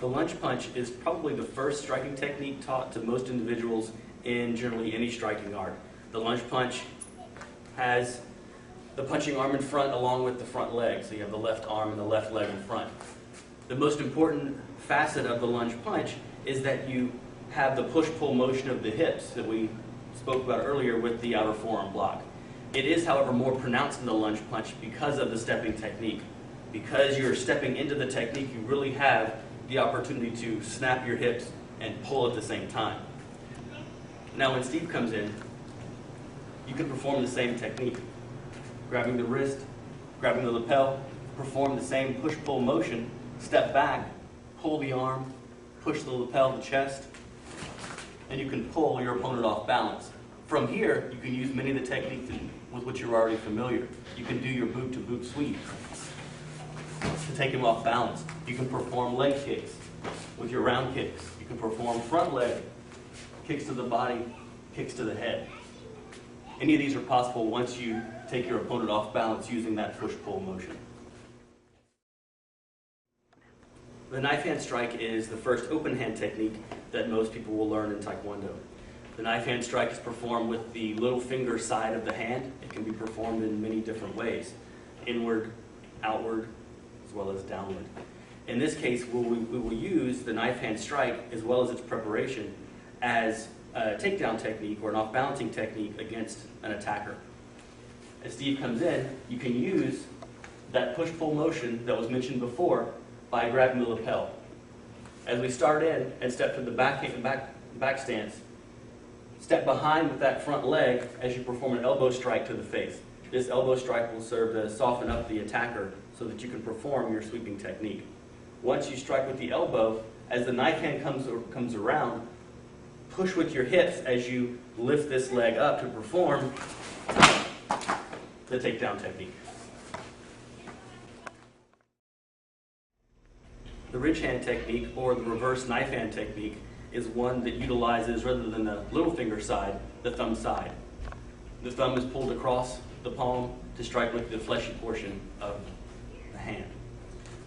The lunge punch is probably the first striking technique taught to most individuals in generally any striking art. The lunge punch has the punching arm in front along with the front leg, so you have the left arm and the left leg in front. The most important facet of the lunge punch is that you have the push-pull motion of the hips that we spoke about earlier with the outer forearm block. It is, however, more pronounced in the lunge punch because of the stepping technique. Because you're stepping into the technique, you really have the opportunity to snap your hips and pull at the same time. Now when Steve comes in, you can perform the same technique. Grabbing the wrist, grabbing the lapel, perform the same push-pull motion, step back, pull the arm, push the lapel, the chest, and you can pull your opponent off balance. From here, you can use many of the techniques with which you're already familiar. You can do your boot-to-boot sweep to take him off balance. You can perform leg kicks with your round kicks. You can perform front leg, kicks to the body, kicks to the head. Any of these are possible once you take your opponent off balance using that push-pull motion. The knife hand strike is the first open hand technique that most people will learn in Taekwondo. The knife hand strike is performed with the little finger side of the hand. It can be performed in many different ways: inward, outward, as well as downward. In this case, we will use the knife hand strike as well as its preparation as a takedown technique or an off-balancing technique against an attacker. As Steve comes in, you can use that push-pull motion that was mentioned before by grabbing the lapel. As we start in and step to the back stance, step behind with that front leg as you perform an elbow strike to the face. This elbow strike will serve to soften up the attacker so that you can perform your sweeping technique. Once you strike with the elbow, as the knife hand comes around, push with your hips as you lift this leg up to perform the takedown technique. The ridge hand technique, or the reverse knife hand technique, is one that utilizes, rather than the little finger side, the thumb side. The thumb is pulled across the palm to strike with the fleshy portion of the hand.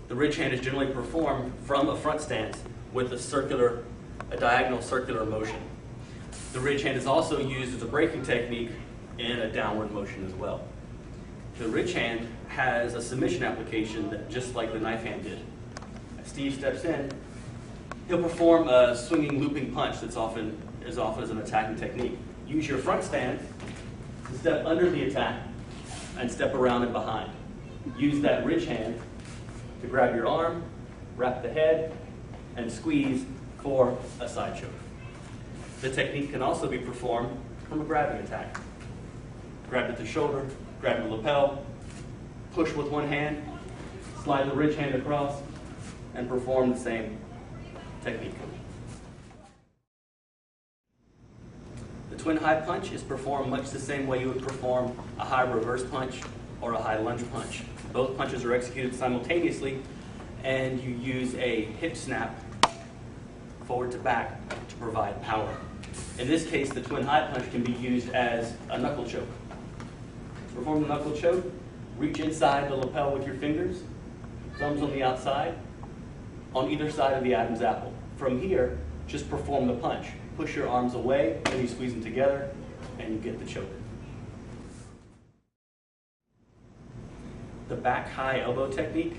The ridge hand is generally performed from a front stance with a diagonal circular motion. The ridge hand is also used as a braking technique in a downward motion as well. The ridge hand has a submission application that just like the knife hand did. As Steve steps in, he'll perform a swinging looping punch that's often as an attacking technique. Use your front stance to step under the attack and step around and behind. Use that ridge hand to grab your arm, wrap the head, and squeeze for a side choke. The technique can also be performed from a grabbing attack. Grab at the shoulder, grab the lapel, push with one hand, slide the ridge hand across, and perform the same technique. The twin high punch is performed much the same way you would perform a high reverse punch or a high lunge punch. Both punches are executed simultaneously, and you use a hip snap forward to back to provide power. In this case, the twin high punch can be used as a knuckle choke. To perform the knuckle choke, reach inside the lapel with your fingers, thumbs on the outside, on either side of the Adam's apple. From here, just perform the punch. Push your arms away, then you squeeze them together, and you get the choke. The back high elbow technique,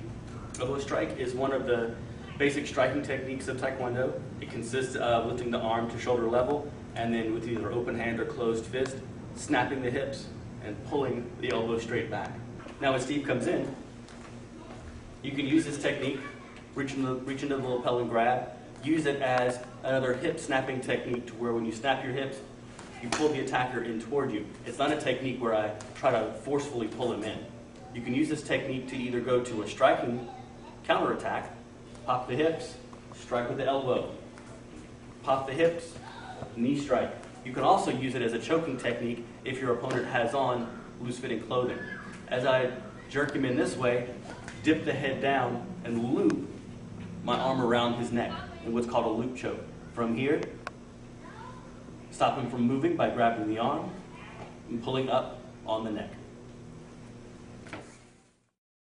elbow strike, is one of the basic striking techniques of Taekwondo. It consists of lifting the arm to shoulder level, and then with either open hand or closed fist, snapping the hips and pulling the elbow straight back. Now when Steve comes in, you can use this technique, reach into the lapel and grab. Use it as another hip snapping technique to where when you snap your hips, you pull the attacker in toward you. It's not a technique where I try to forcefully pull him in. You can use this technique to either go to a striking counterattack, pop the hips, strike with the elbow, pop the hips, knee strike. You can also use it as a choking technique if your opponent has on loose-fitting clothing. As I jerk him in this way, dip the head down and loop my arm around his neck in what's called a loop choke. From here, stop him from moving by grabbing the arm and pulling up on the neck.